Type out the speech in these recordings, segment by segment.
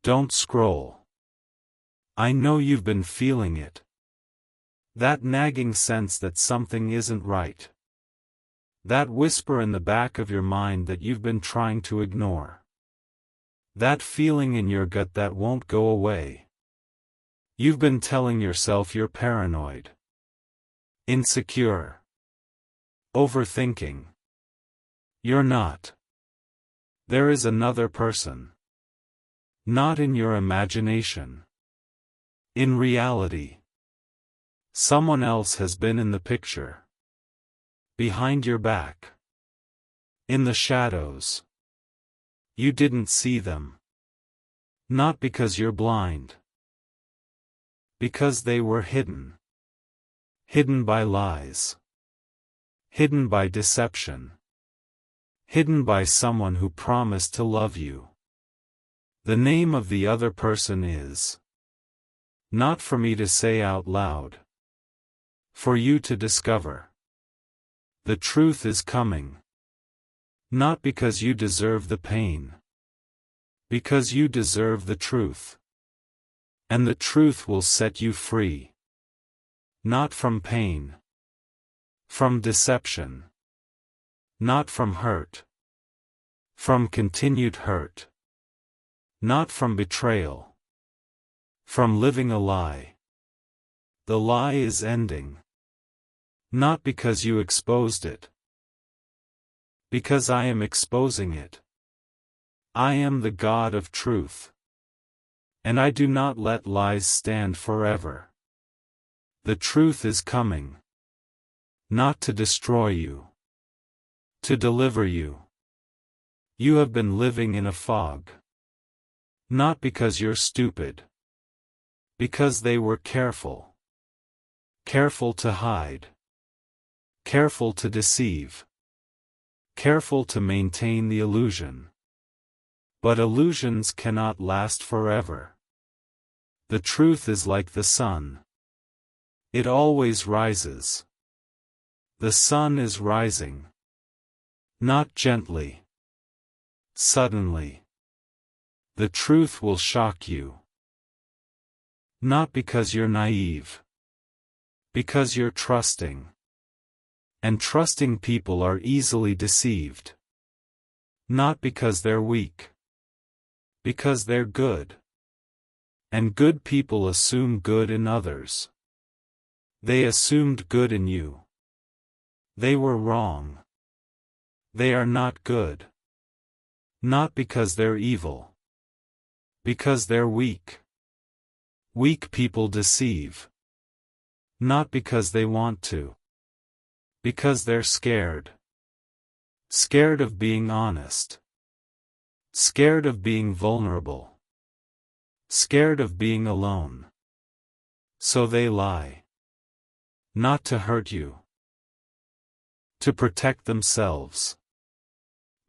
Don't scroll. I know you've been feeling it. That nagging sense that something isn't right. That whisper in the back of your mind that you've been trying to ignore. That feeling in your gut that won't go away. You've been telling yourself you're paranoid, insecure, overthinking. You're not. There is another person. Not in your imagination. In reality. Someone else has been in the picture. Behind your back. In the shadows. You didn't see them. Not because you're blind. Because they were hidden. Hidden by lies. Hidden by deception. Hidden by someone who promised to love you. The name of the other person is not for me to say out loud. For you to discover. The truth is coming. Not because you deserve the pain. Because you deserve the truth. And the truth will set you free. Not from pain. From deception. Not from hurt. From continued hurt. Not from betrayal. From living a lie. The lie is ending. Not because you exposed it. Because I am exposing it. I am the God of truth. And I do not let lies stand forever. The truth is coming. Not to destroy you. To deliver you. You have been living in a fog. Not because you're stupid. Because they were careful. Careful to hide. Careful to deceive. Careful to maintain the illusion. But illusions cannot last forever. The truth is like the sun. It always rises. The sun is rising. Not gently. Suddenly. The truth will shock you. Not because you're naive. Because you're trusting. And trusting people are easily deceived. Not because they're weak. Because they're good. And good people assume good in others. They assumed good in you. They were wrong. They are not good. Not because they're evil. Because they're weak. Weak people deceive. Not because they want to. Because they're scared. Scared of being honest. Scared of being vulnerable. Scared of being alone. So they lie. Not to hurt you. To protect themselves.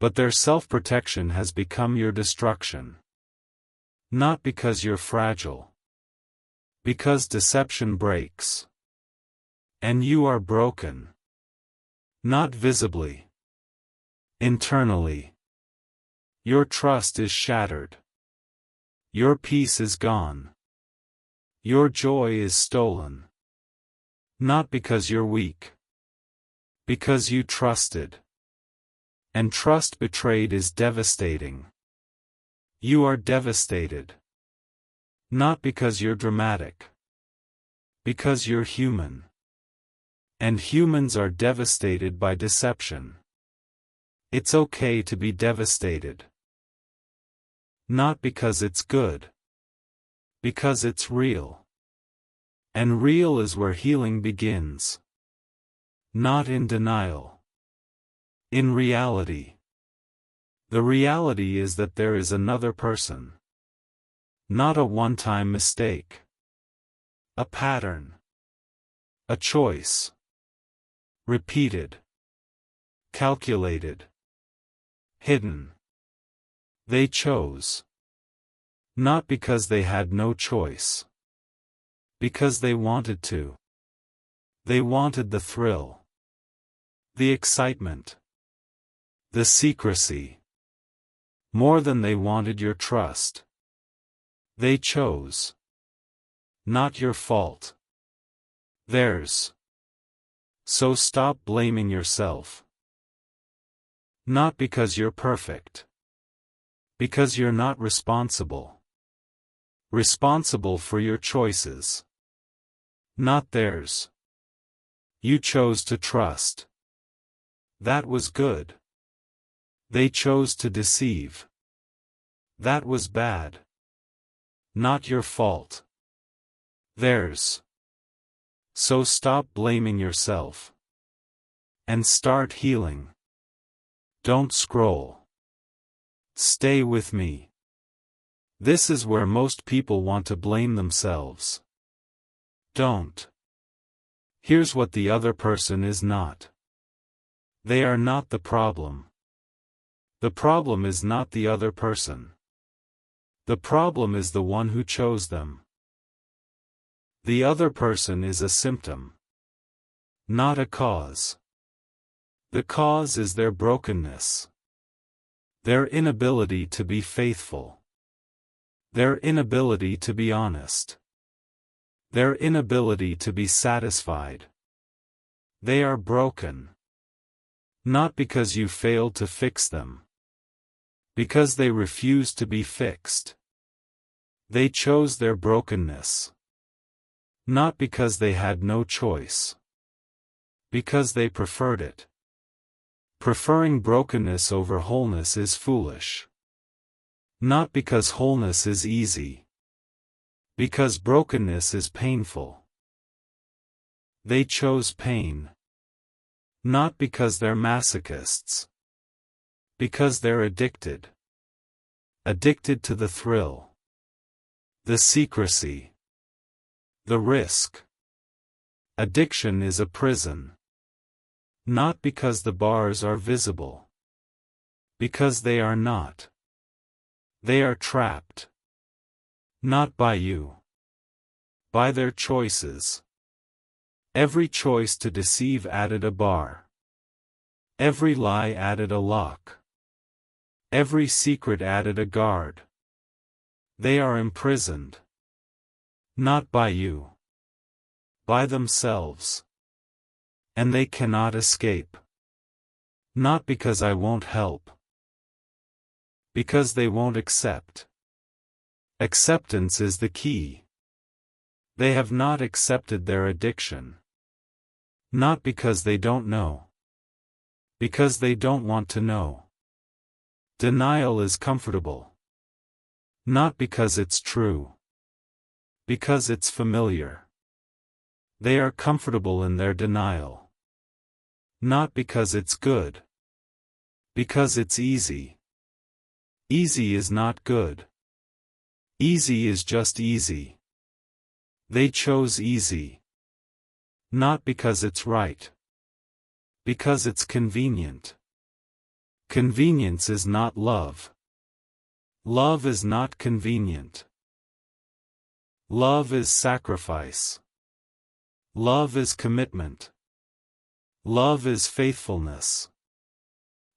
But their self-protection has become your destruction. Not because you're fragile. Because deception breaks. And you are broken. Not visibly. Internally. Your trust is shattered. Your peace is gone. Your joy is stolen. Not because you're weak. Because you trusted. And trust betrayed is devastating. You are devastated. Not because you're dramatic. Because you're human. And humans are devastated by deception. It's okay to be devastated. Not because it's good. Because it's real. And real is where healing begins. Not in denial. In reality. The reality is that there is another person. Not a one-time mistake. A pattern. A choice. Repeated. Calculated. Hidden. They chose. Not because they had no choice. Because they wanted to. They wanted the thrill. The excitement. The secrecy. More than they wanted your trust. They chose. Not your fault. Theirs. So stop blaming yourself. Not because you're perfect. Because you're not responsible. Responsible for your choices. Not theirs. You chose to trust. That was good. They chose to deceive. That was bad. Not your fault. Theirs. So stop blaming yourself. And start healing. Don't scroll. Stay with me. This is where most people want to blame themselves. Don't. Here's what the other person is not. They are not the problem. The problem is not the other person. The problem is the one who chose them. The other person is a symptom. Not a cause. The cause is their brokenness. Their inability to be faithful. Their inability to be honest. Their inability to be satisfied. They are broken. Not because you failed to fix them. Because they refuse to be fixed. They chose their brokenness. Not because they had no choice. Because they preferred it. Preferring brokenness over wholeness is foolish. Not because wholeness is easy. Because brokenness is painful. They chose pain. Not because they're masochists. Because they're addicted. Addicted to the thrill. The secrecy. The risk. Addiction is a prison. Not because the bars are visible. Because they are not. They are trapped. Not by you. By their choices. Every choice to deceive added a bar. Every lie added a lock. Every secret added a guard. They are imprisoned. Not by you. By themselves. And they cannot escape. Not because I won't help. Because they won't accept. Acceptance is the key. They have not accepted their addiction. Not because they don't know. Because they don't want to know. Denial is comfortable. Not because it's true. Because it's familiar. They are comfortable in their denial. Not because it's good. Because it's easy. Easy is not good. Easy is just easy. They chose easy. Not because it's right. Because it's convenient. Convenience is not love. Love is not convenient. Love is sacrifice. Love is commitment. Love is faithfulness.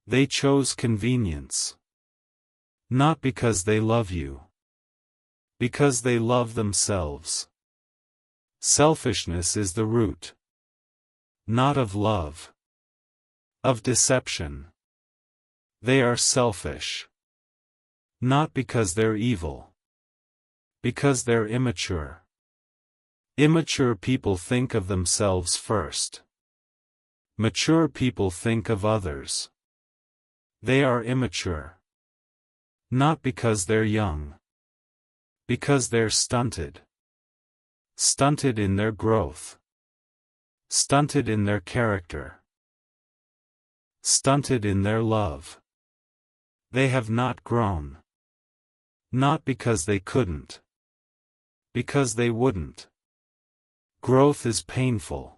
They chose convenience. Not because they love you. Because they love themselves. Selfishness is the root. Not of love. Of deception. They are selfish. Not because they're evil. Because they're immature. Immature people think of themselves first. Mature people think of others. They are immature. Not because they're young. Because they're stunted. Stunted in their growth. Stunted in their character. Stunted in their love. They have not grown. Not because they couldn't. Because they wouldn't. Growth is painful.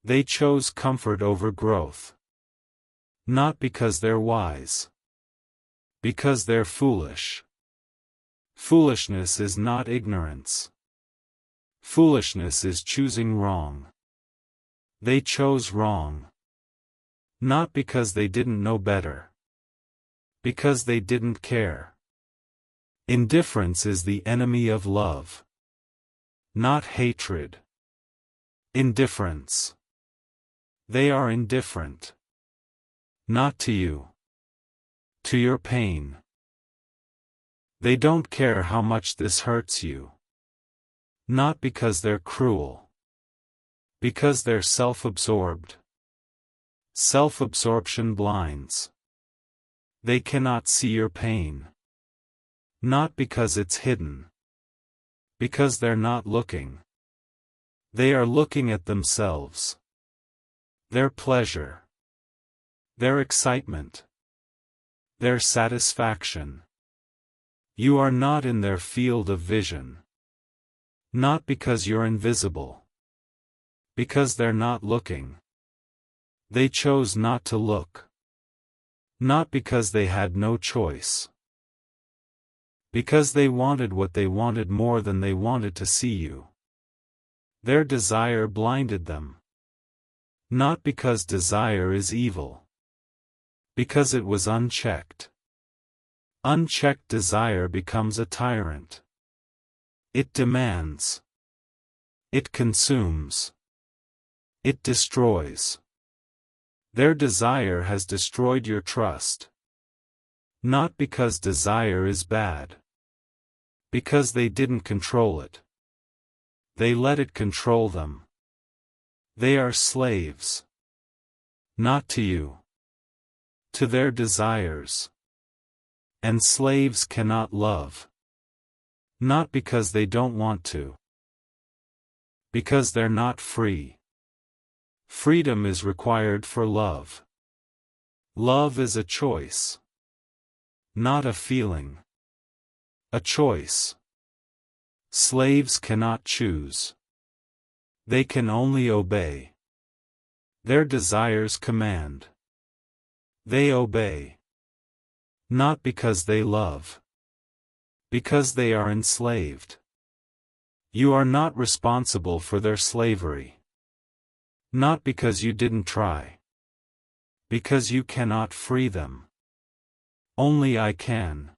They chose comfort over growth. Not because they're wise. Because they're foolish. Foolishness is not ignorance. Foolishness is choosing wrong. They chose wrong. Not because they didn't know better. Because they didn't care. Indifference is the enemy of love. Not hatred. Indifference. They are indifferent. Not to you. To your pain. They don't care how much this hurts you. Not because they're cruel. Because they're self-absorbed. Self-absorption blinds. They cannot see your pain. Not because it's hidden. Because they're not looking. They are looking at themselves. Their pleasure. Their excitement. Their satisfaction. You are not in their field of vision. Not because you're invisible. Because they're not looking. They chose not to look. Not because they had no choice. Because they wanted what they wanted more than they wanted to see you. Their desire blinded them. Not because desire is evil. Because it was unchecked. Unchecked desire becomes a tyrant. It demands. It consumes. It destroys. Their desire has destroyed your trust. Not because desire is bad. Because they didn't control it. They let it control them. They are slaves. Not to you. To their desires. And slaves cannot love. Not because they don't want to. Because they're not free. Freedom is required for love. Love is a choice. Not a feeling. A choice. Slaves cannot choose. They can only obey. Their desires command. They obey. Not because they love. Because they are enslaved. You are not responsible for their slavery. Not because you didn't try. Because you cannot free them. Only I can.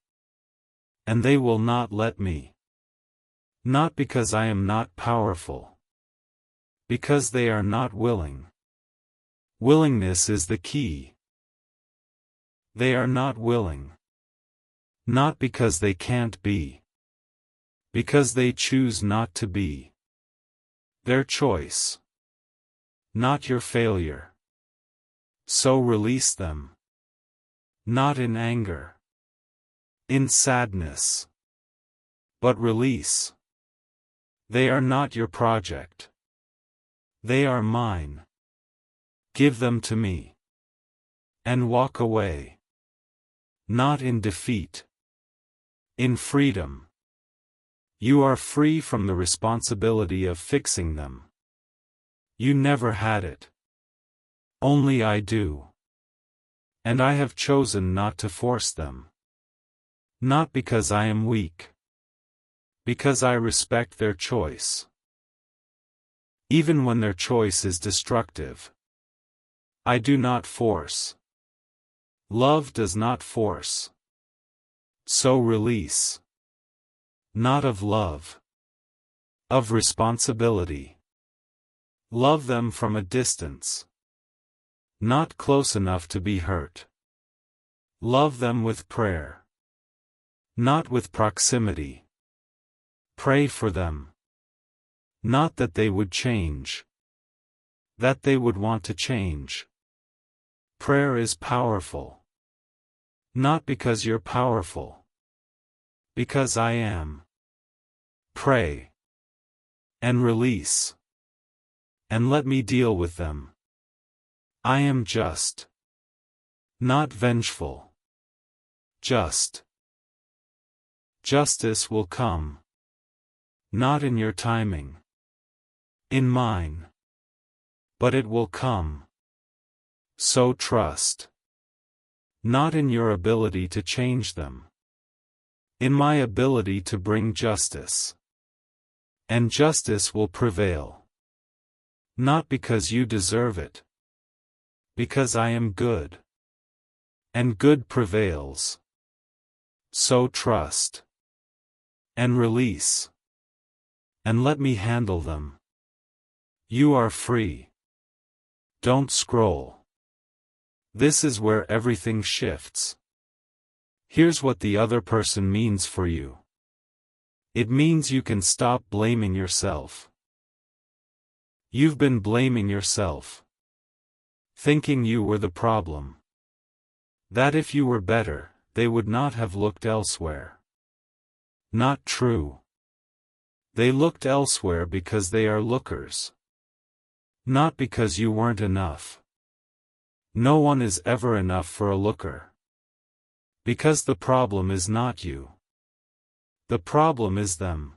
And they will not let me. Not because I am not powerful. Because they are not willing. Willingness is the key. They are not willing. Not because they can't be. Because they choose not to be. Their choice. Not your failure. So release them. Not in anger. In sadness. But release. They are not your project. They are mine. Give them to me. And walk away. Not in defeat. In freedom. You are free from the responsibility of fixing them. You never had it. Only I do. And I have chosen not to force them. Not because I am weak. Because I respect their choice. Even when their choice is destructive. I do not force. Love does not force. So release. Not of love. Of responsibility. Love them from a distance. Not close enough to be hurt. Love them with prayer. Not with proximity. Pray for them. Not that they would change. That they would want to change. Prayer is powerful. Not because you're powerful. Because I am. Pray. And release. And let me deal with them. I am just. Not vengeful. Just. Justice will come. Not in your timing. In mine. But it will come. So trust. Not in your ability to change them. In my ability to bring justice. And justice will prevail. Not because you deserve it. Because I am good. And good prevails. So trust. And release. And let me handle them. You are free. Don't scroll. This is where everything shifts. Here's what the other person means for you. It means you can stop blaming yourself. You've been blaming yourself, thinking you were the problem. That if you were better, they would not have looked elsewhere. Not true. They looked elsewhere because they are lookers. Not because you weren't enough. No one is ever enough for a looker. Because the problem is not you. The problem is them.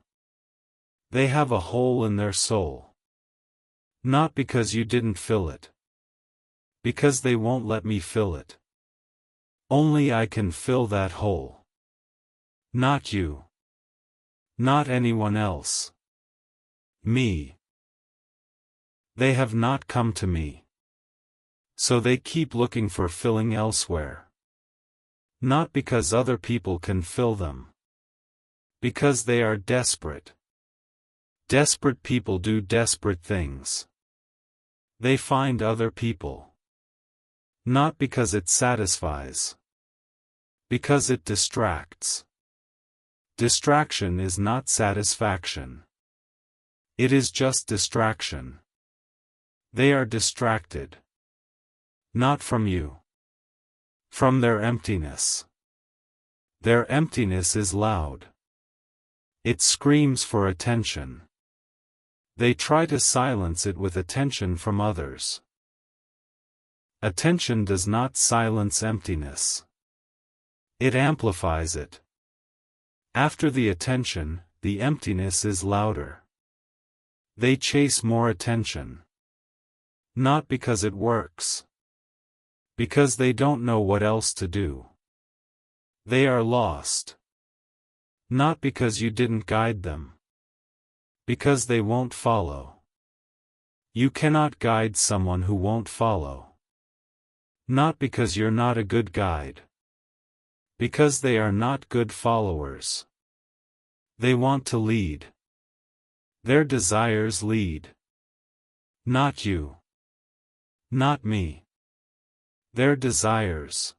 They have a hole in their soul. Not because you didn't fill it. Because they won't let me fill it. Only I can fill that hole. Not you. Not anyone else. Me. They have not come to me. So they keep looking for filling elsewhere. Not because other people can fill them. Because they are desperate. Desperate people do desperate things. They find other people. Not because it satisfies. Because it distracts. Distraction is not satisfaction. It is just distraction. They are distracted. Not from you. From their emptiness. Their emptiness is loud. It screams for attention. They try to silence it with attention from others. Attention does not silence emptiness. It amplifies it. After the attention, the emptiness is louder. They chase more attention. Not because it works. Because they don't know what else to do. They are lost. Not because you didn't guide them. Because they won't follow. You cannot guide someone who won't follow. Not because you're not a good guide. Because they are not good followers. They want to lead. Their desires lead. Not you. Not me. Their desires.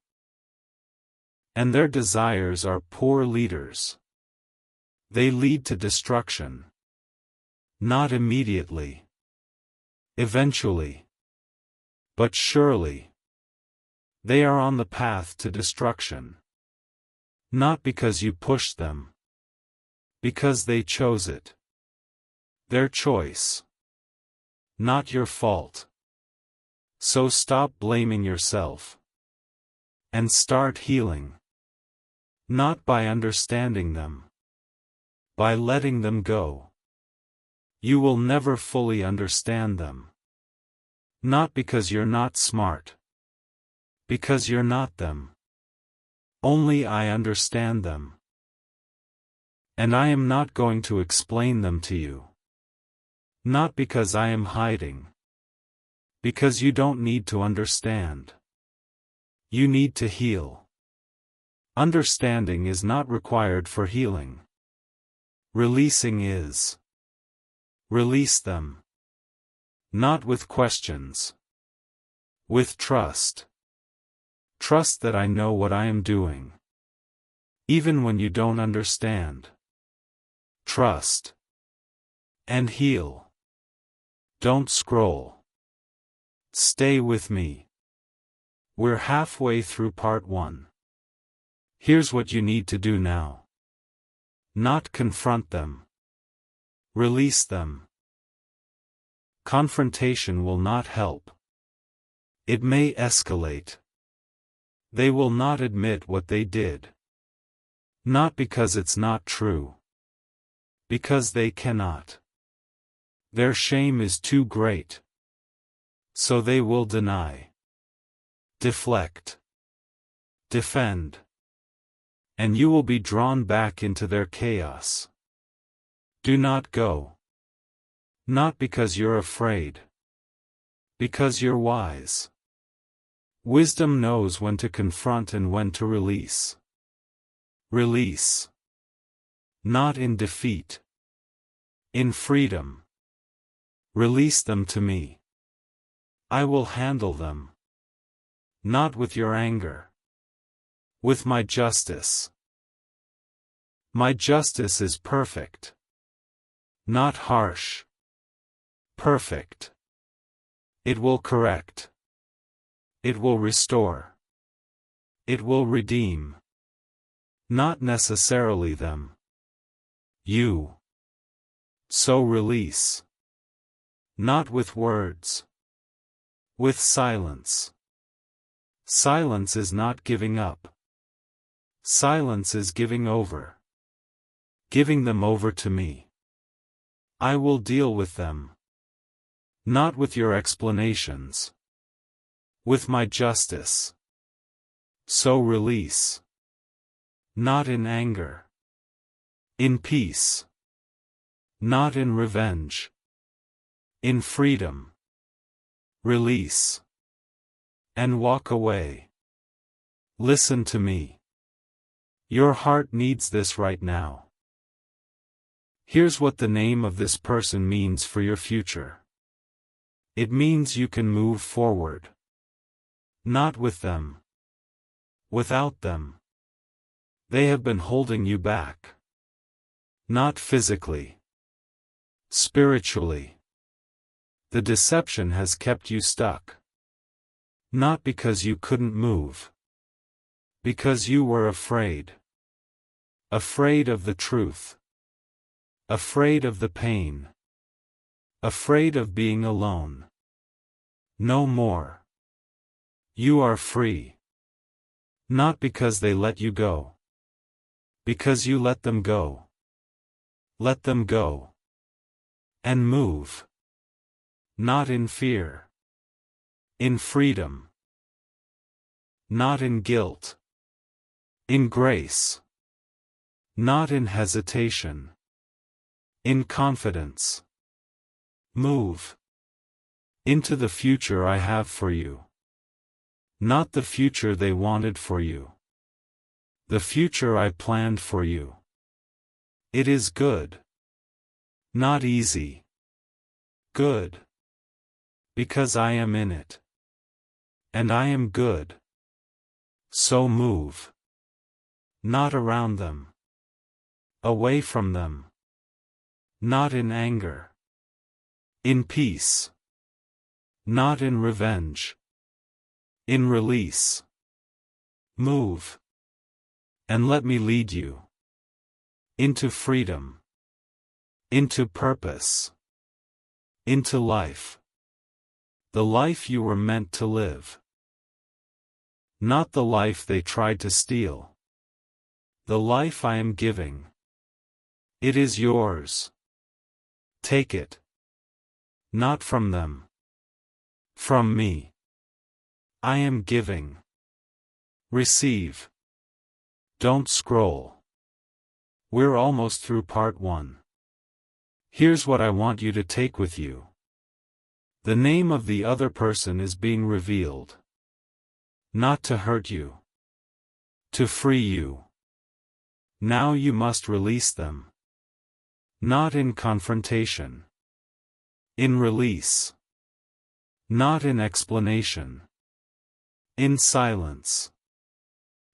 And their desires are poor leaders. They lead to destruction. Not immediately. Eventually. But surely. They are on the path to destruction. Not because you pushed them. Because they chose it. Their choice. Not your fault. So stop blaming yourself. And start healing. Not by understanding them. By letting them go. You will never fully understand them. Not because you're not smart. Because you're not them. Only I understand them. And I am not going to explain them to you. Not because I am hiding. Because you don't need to understand. You need to heal. Understanding is not required for healing. Releasing is. Release them. Not with questions. With trust. Trust that I know what I am doing. Even when you don't understand. Trust. And heal. Don't scroll. Stay with me. We're halfway through part 1. Here's what you need to do now. Not confront them. Release them. Confrontation will not help. It may escalate. They will not admit what they did. Not because it's not true. Because they cannot. Their shame is too great. So they will deny. Deflect. Defend. And you will be drawn back into their chaos. Do not go. Not because you're afraid. Because you're wise. Wisdom knows when to confront and when to release. Release. not in defeat. In freedom. Release them to me. I will handle them. Not with your anger. With my justice. My justice is perfect. Not harsh. Perfect. It will correct. It will restore. It will redeem. Not necessarily them. You. So release. Not with words. With silence. Silence is not giving up. Silence is giving over. Giving them over to me. I will deal with them. Not with your explanations. With my justice. So release. Not in anger. In peace. Not in revenge. In freedom. Release. And walk away. Listen to me. Your heart needs this right now. Here's what the name of this person means for your future. It means you can move forward. Not with them. Without them. They have been holding you back. Not physically. Spiritually. The deception has kept you stuck. Not because you couldn't move. Because you were afraid. Afraid of the truth. Afraid of the pain. Afraid of being alone. No more. You are free. Not because they let you go. Because you let them go. Let them go. And move. Not in fear. In freedom. Not in guilt. In grace. Not in hesitation. In confidence. Move. Into the future I have for you. Not the future they wanted for you. The future I planned for you. It is good. Not easy. Good. Because I am in it. And I am good. So move. Not around them. Away from them. Not in anger. In peace. Not in revenge. In release. Move. And let me lead you. Into freedom. Into purpose. Into life. The life you were meant to live. Not the life they tried to steal. The life I am giving. It is yours. Take it. Not from them. From me. I am giving. Receive. Don't scroll. We're almost through part 1. Here's what I want you to take with you. The name of the other person is being revealed. Not to hurt you. To free you. Now you must release them. Not in confrontation. In release. Not in explanation. In silence.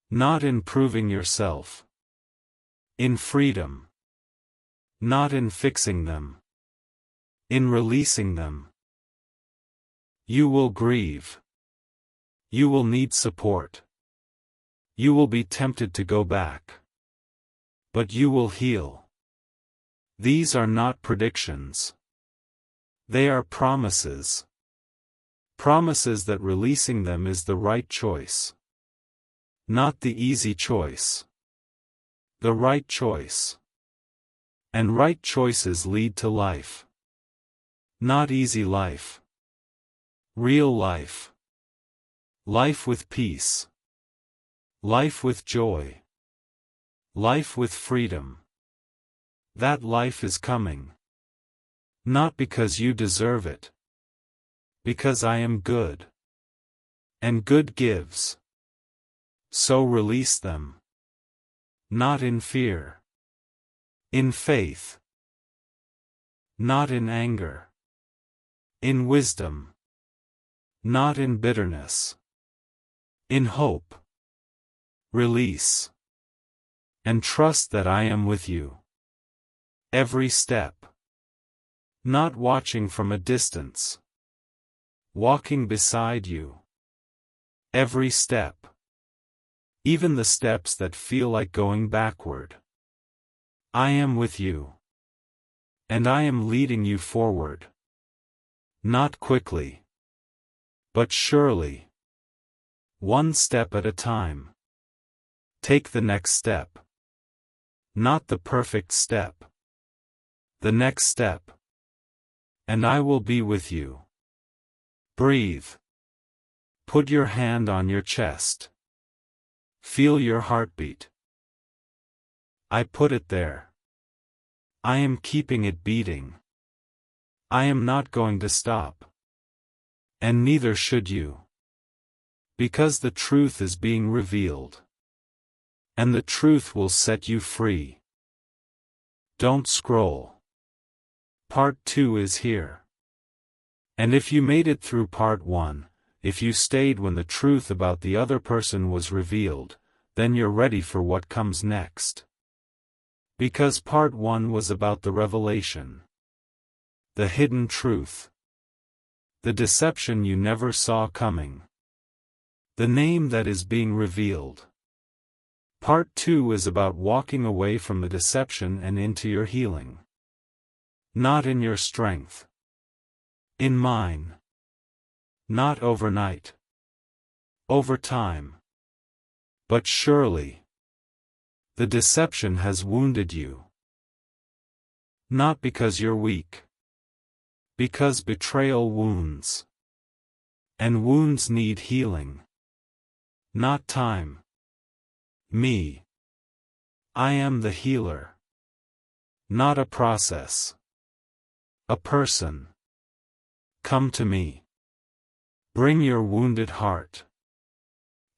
Not in proving yourself. In freedom. Not in fixing them. In releasing them. You will grieve. You will need support. You will be tempted to go back. But you will heal. These are not predictions. They are promises. Promises that releasing them is the right choice. Not the easy choice. The right choice. And right choices lead to life. Not easy life. Real life. Life with peace. Life with joy. Life with freedom. That life is coming. Not because you deserve it. Because I am good. And good gives. So release them. Not in fear. In faith. Not in anger. In wisdom. Not in bitterness. In hope. Release. And trust that I am with you. Every step. Not watching from a distance. Walking beside you. Every step. Even the steps that feel like going backward. I am with you. And I am leading you forward. Not quickly. But surely. One step at a time. Take the next step. Not the perfect step. The next step. And I will be with you. Breathe. Put your hand on your chest. Feel your heartbeat. I put it there. I am keeping it beating. I am not going to stop. And neither should you. Because the truth is being revealed. And the truth will set you free. Don't scroll. Part 2 is here. And if you made it through Part 1, if you stayed when the truth about the other person was revealed, then you're ready for what comes next. Because Part 1 was about the revelation. The hidden truth. The deception you never saw coming. The name that is being revealed. Part 2 is about walking away from the deception and into your healing. Not in your strength. In mine. Not overnight. Over time. But surely. The deception has wounded you. Not because you're weak. Because betrayal wounds. And wounds need healing. Not time. Me. I am the healer. Not a process. A person. Come to me. Bring your wounded heart.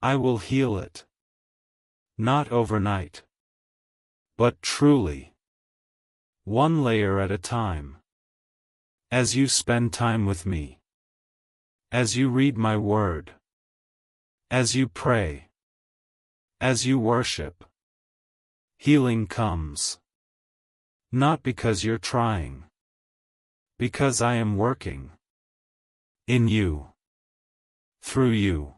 I will heal it. Not overnight. But truly. One layer at a time. As you spend time with me. As you read my word. As you pray. As you worship. Healing comes. Not because you're trying. Because I am working. In you. Through you.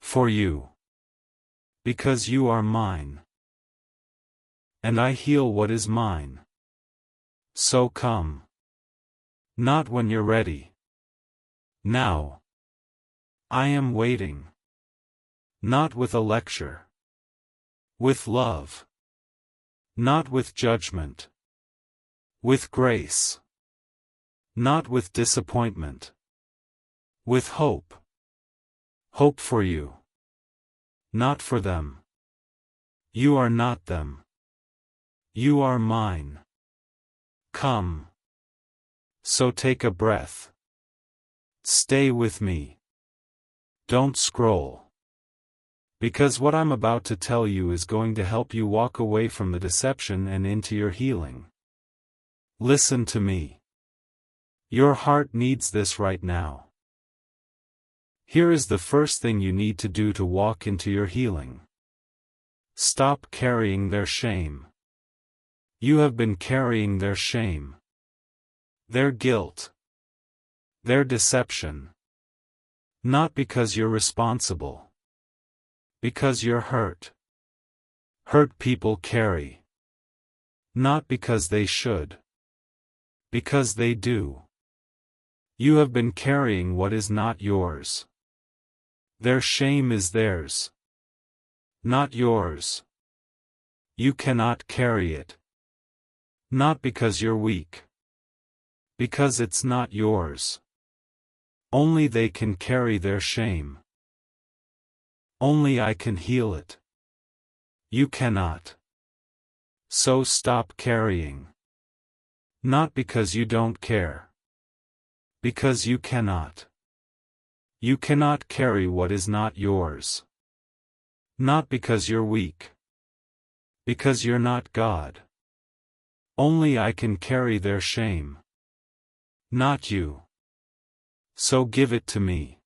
For you. Because you are mine. And I heal what is mine. So come. Not when you're ready. Now. I am waiting. Not with a lecture. With love. Not with judgment. With grace. Not with disappointment. With hope. Hope for you. Not for them. You are not them. You are mine. Come. So take a breath. Stay with me. Don't scroll. Because what I'm about to tell you is going to help you walk away from the deception and into your healing. Listen to me. Your heart needs this right now. Here is the first thing you need to do to walk into your healing. Stop carrying their shame. You have been carrying their shame. Their guilt. Their deception. Not because you're responsible. Because you're hurt. Hurt people carry. Not because they should. Because they do. You have been carrying what is not yours. Their shame is theirs. Not yours. You cannot carry it. Not because you're weak. Because it's not yours. Only they can carry their shame. Only I can heal it. You cannot. So stop carrying. Not because you don't care. Because you cannot. You cannot carry what is not yours. Not because you're weak. Because you're not God. Only I can carry their shame. Not you. So give it to me.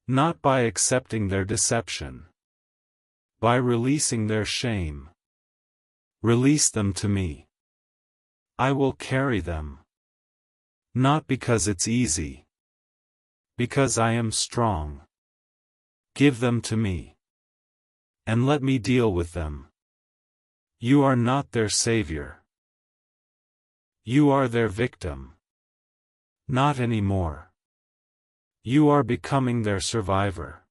Not by accepting their deception. By releasing their shame. Release them to me. I will carry them. Not because it's easy. Because I am strong. Give them to me. And let me deal with them. You are not their savior. You are their victim. Not anymore. You are becoming their survivor.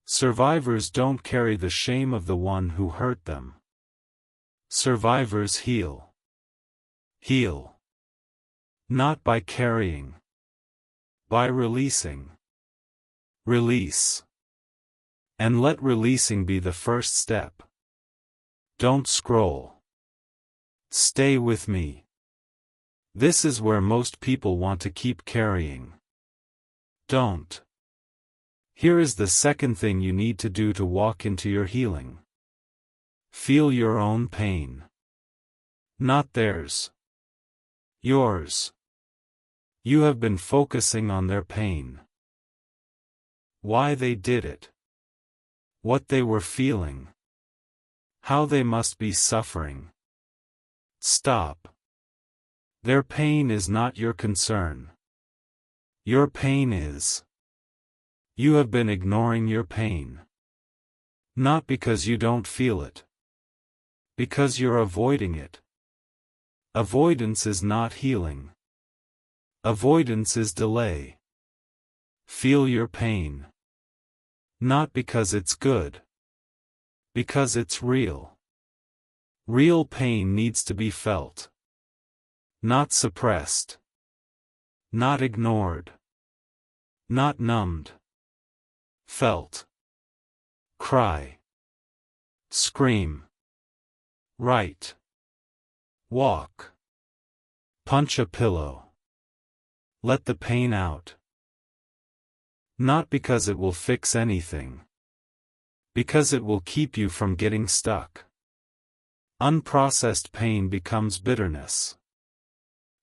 Survivors don't carry the shame of the one who hurt them. Survivors heal. Heal. Not by carrying. By releasing. Release. And let releasing be the first step. Don't scroll. Stay with me. This is where most people want to keep carrying. Don't. Here is the second thing you need to do to walk into your healing. Feel your own pain. Not theirs. Yours. You have been focusing on their pain. Why they did it. What they were feeling. How they must be suffering. Stop. Their pain is not your concern. Your pain is. You have been ignoring your pain. Not because you don't feel it. Because you're avoiding it. Avoidance is not healing. Avoidance is delay. Feel your pain. Not because it's good. Because it's real. Real pain needs to be felt. Not suppressed. Not ignored. Not numbed. Felt. Cry. Scream. Write. Walk. Punch a pillow. Let the pain out. Not because it will fix anything. Because it will keep you from getting stuck. Unprocessed pain becomes bitterness.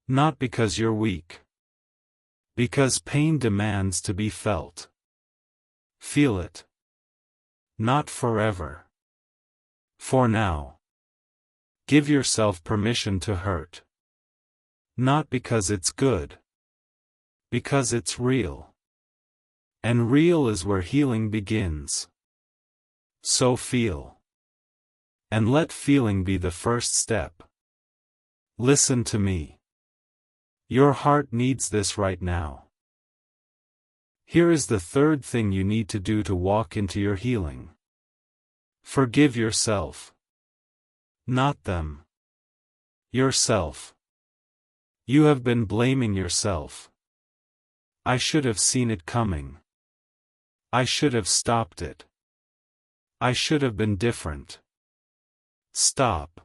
Not because you're weak. Because pain demands to be felt. Feel it. Not forever. For now. Give yourself permission to hurt. Not because it's good. Because it's real. And real is where healing begins. So feel. And let feeling be the first step. Listen to me. Your heart needs this right now. Here is the third thing you need to do to walk into your healing. Forgive yourself. Not them. Yourself. You have been blaming yourself. I should have seen it coming. I should have stopped it. I should have been different. Stop.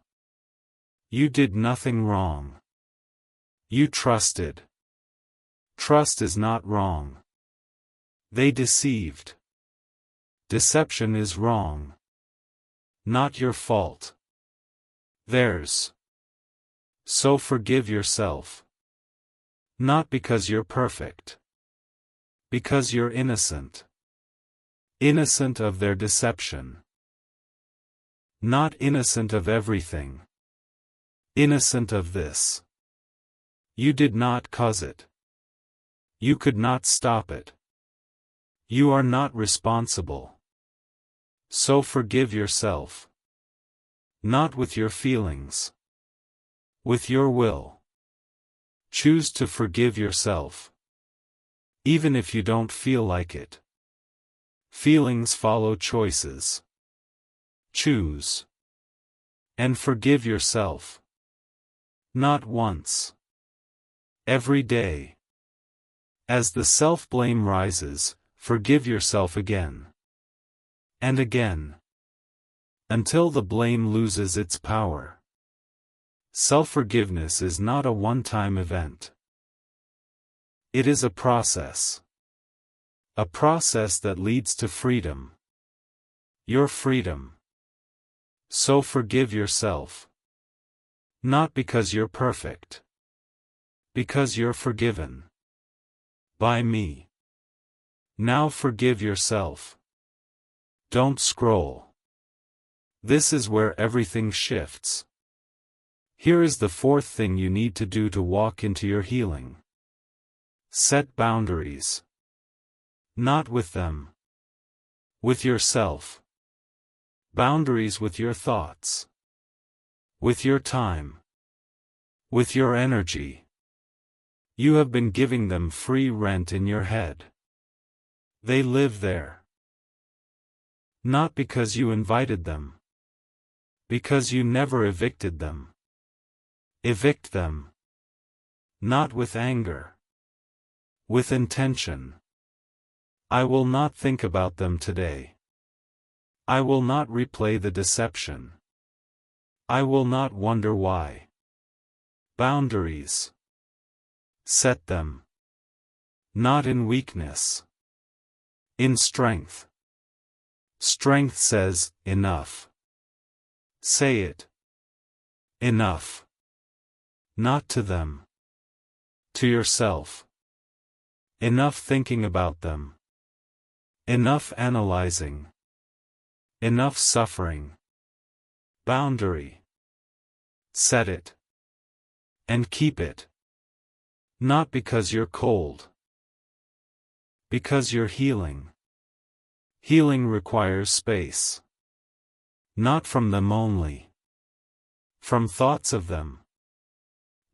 You did nothing wrong. You trusted. Trust is not wrong. They deceived. Deception is wrong. Not your fault. Theirs. So forgive yourself. Not because you're perfect. Because you're innocent. Innocent of their deception. Not innocent of everything. Innocent of this. You did not cause it. You could not stop it. You are not responsible. So forgive yourself. Not with your feelings. With your will. Choose to forgive yourself. Even if you don't feel like it. Feelings follow choices. Choose. And forgive yourself. Not once. Every day. As the self-blame rises, forgive yourself again. And again. Until the blame loses its power. Self-forgiveness is not a one-time event. It is a process. A process that leads to freedom. Your freedom. So forgive yourself. Not because you're perfect. Because you're forgiven. By me. Now forgive yourself. Don't scroll. This is where everything shifts. Here is the fourth thing you need to do to walk into your healing. Set boundaries. Not with them. With yourself. Boundaries with your thoughts. With your time. With your energy. You have been giving them free rent in your head. They live there. Not because you invited them. Because you never evicted them. Evict them. Not with anger. With intention. I will not think about them today. I will not replay the deception. I will not wonder why. Boundaries. Set them. Not in weakness. In strength. Strength says, enough. Say it. Enough. Not to them. To yourself. Enough thinking about them. Enough analyzing. Enough suffering. Boundary. Set it. And keep it. Not because you're cold. Because you're healing. Healing requires space. Not from them only. From thoughts of them.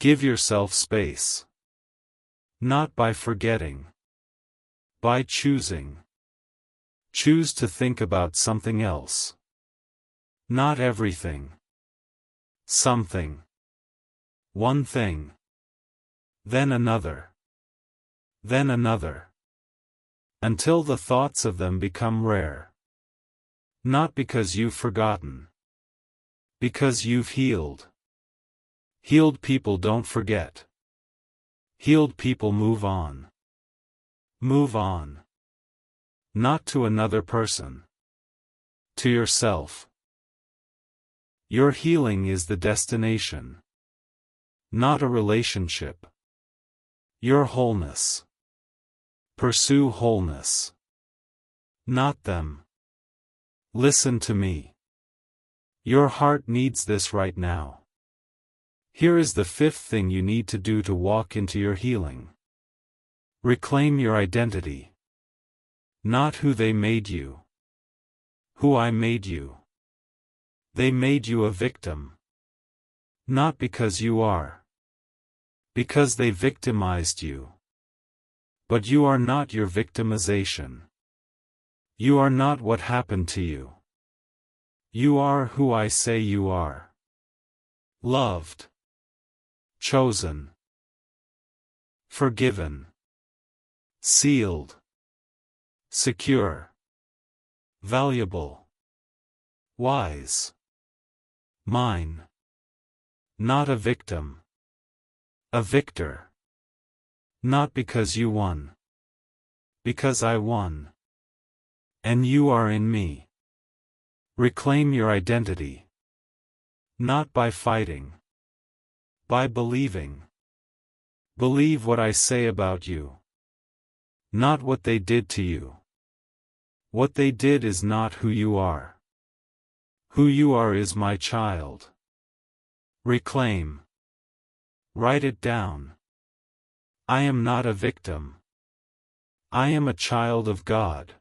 Give yourself space. Not by forgetting. By choosing. Choose to think about something else. Not everything. Something. One thing. Then another. Then another. Until the thoughts of them become rare. Not because you've forgotten. Because you've healed. Healed people don't forget. Healed people move on. Move on. Not to another person. To yourself. Your healing is the destination. Not a relationship. Your wholeness. Pursue wholeness. Not them. Listen to me. Your heart needs this right now. Here is the fifth thing you need to do to walk into your healing. Reclaim your identity. Not who they made you. Who I made you. They made you a victim. Not because you are. Because they victimized you. But you are not your victimization. You are not what happened to you. You are who I say you are. Loved. Chosen. Forgiven. Sealed. Secure. Valuable. Wise. Mine. Not a victim. A victor. Not because you won. Because I won. And you are in me. Reclaim your identity. Not by fighting. By believing. Believe what I say about you. Not what they did to you. What they did is not who you are. Who you are is my child. Reclaim. Write it down. I am not a victim. I am a child of God.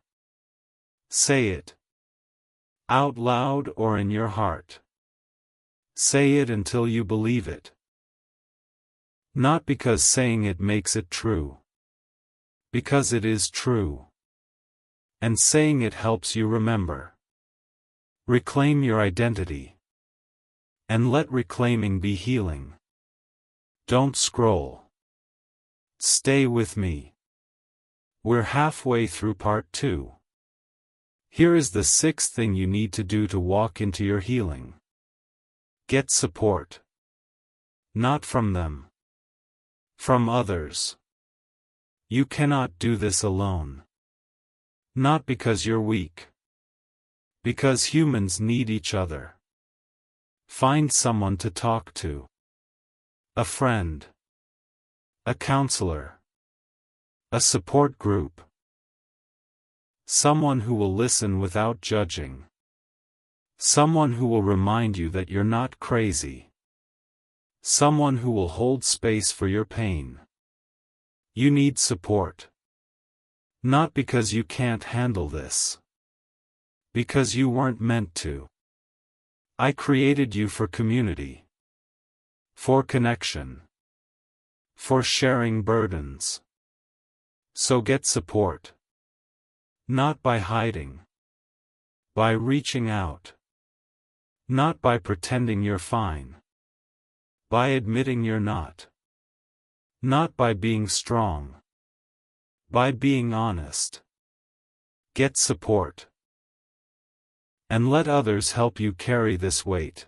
Say it. Out loud or in your heart. Say it until you believe it. Not because saying it makes it true. Because it is true. And saying it helps you remember. Reclaim your identity. And let reclaiming be healing. Don't scroll. Stay with me. We're halfway through part 2. Here is the sixth thing you need to do to walk into your healing. Get support. Not from them. From others. You cannot do this alone. Not because you're weak. Because humans need each other. Find someone to talk to. A friend. A counselor. A support group. Someone who will listen without judging. Someone who will remind you that you're not crazy. Someone who will hold space for your pain. You need support. Not because you can't handle this. Because you weren't meant to. I created you for community. For connection. For sharing burdens. So get support. Not by hiding. By reaching out. Not by pretending you're fine. By admitting you're not. Not by being strong. By being honest. Get support. And let others help you carry this weight.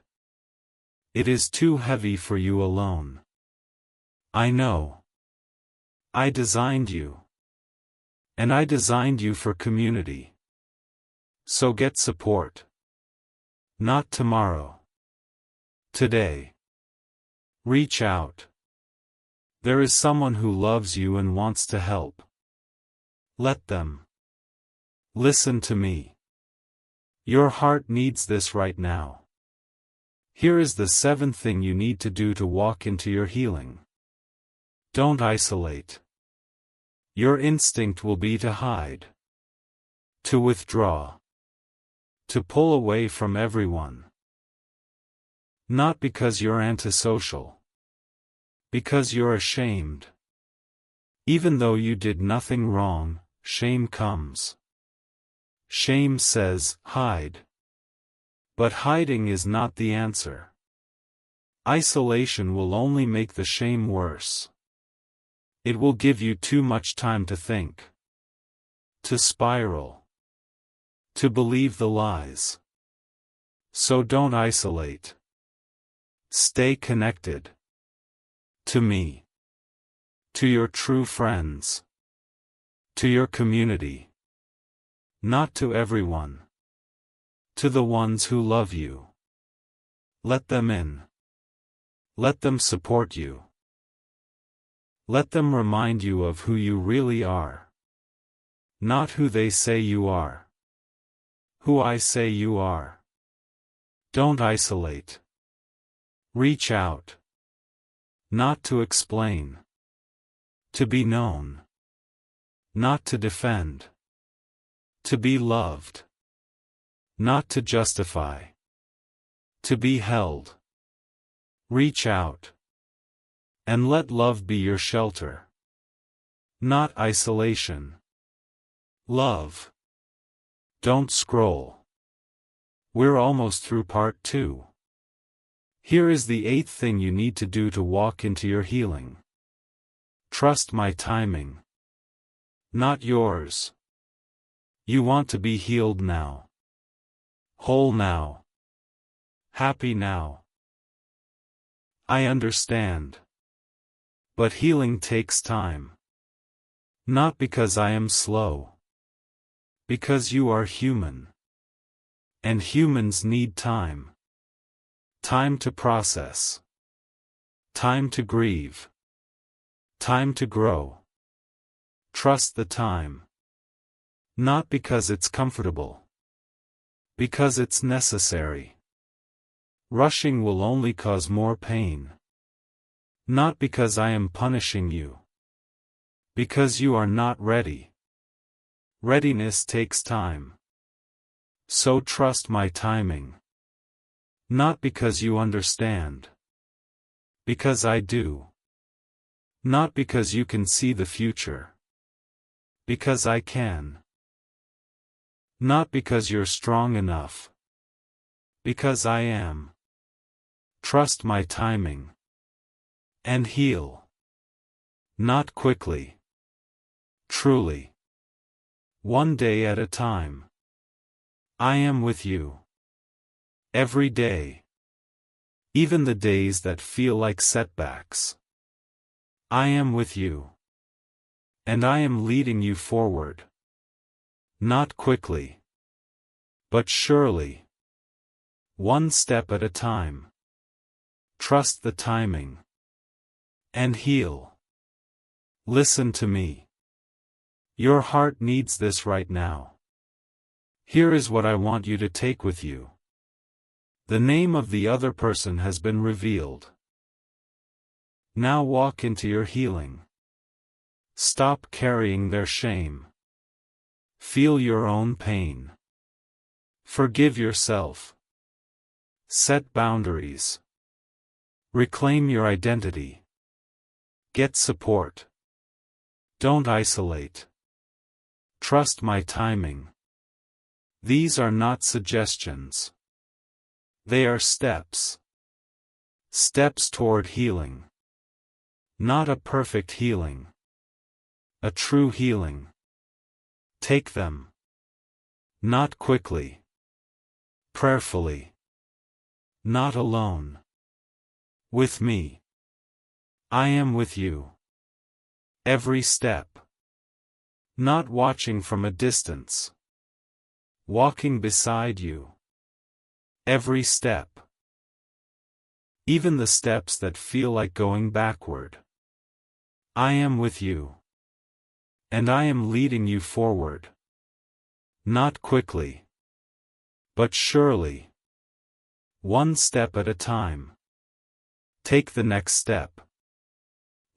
It is too heavy for you alone. I know. I designed you. And I designed you for community. So get support. Not tomorrow. Today. Reach out. There is someone who loves you and wants to help. Let them. Listen to me. Your heart needs this right now. Here is the 7th thing you need to do to walk into your healing. Don't isolate. Your instinct will be to hide. To withdraw. To pull away from everyone. Not because you're antisocial. Because you're ashamed. Even though you did nothing wrong, shame comes. Shame says, hide. But hiding is not the answer. Isolation will only make the shame worse. It will give you too much time to think. To spiral. To believe the lies. So don't isolate. Stay connected. To me. To your true friends. To your community. Not to everyone. To the ones who love you. Let them in. Let them support you. Let them remind you of who you really are. Not who they say you are. Who I say you are. Don't isolate. Reach out. Not to explain. To be known. Not to defend. To be loved. Not to justify. To be held. Reach out. And let love be your shelter. Not isolation. Love. Don't scroll. We're almost through part 2. Here is the 8th thing you need to do to walk into your healing. Trust my timing. Not yours. You want to be healed now. Whole now. Happy now. I understand. But healing takes time. Not because I am slow. Because you are human. And humans need time. Time to process. Time to grieve. Time to grow. Trust the time. Not because it's comfortable. Because it's necessary. Rushing will only cause more pain. Not because I am punishing you. Because you are not ready. Readiness takes time. So trust my timing. Not because you understand. Because I do. Not because you can see the future. Because I can. Not because you're strong enough. Because I am. Trust my timing. And heal. Not quickly. Truly. One day at a time. I am with you. Every day. Even the days that feel like setbacks. I am with you. And I am leading you forward. Not quickly. But surely. One step at a time. Trust the timing. and heal. Listen to me. Your heart needs this right now. Here is what I want you to take with you. The name of the other person has been revealed. Now walk into your healing. Stop carrying their shame. Feel your own pain. Forgive yourself. Set boundaries. Reclaim your identity. Get support. Don't isolate. Trust my timing. These are not suggestions. They are steps. Steps toward healing. Not a perfect healing. A true healing. Take them. Not quickly. Prayerfully. Not alone. With me. I am with you. Every step. Not watching from a distance. Walking beside you. Every step. Even the steps that feel like going backward. I am with you. And I am leading you forward. Not quickly. But surely. One step at a time. Take the next step.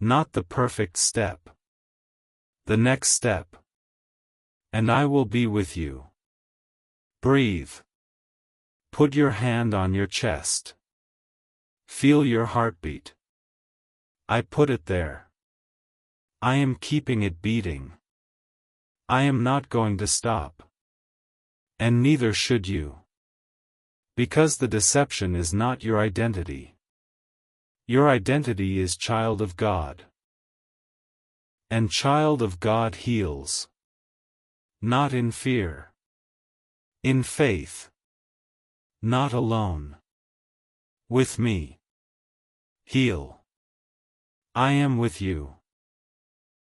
Not the perfect step. The next step. And I will be with you. Breathe. Put your hand on your chest. Feel your heartbeat. I put it there. I am keeping it beating. I am not going to stop. And neither should you. Because the deception is not your identity. Your identity is child of God. And child of God heals. Not in fear. In faith. Not alone. With me. Heal. I am with you.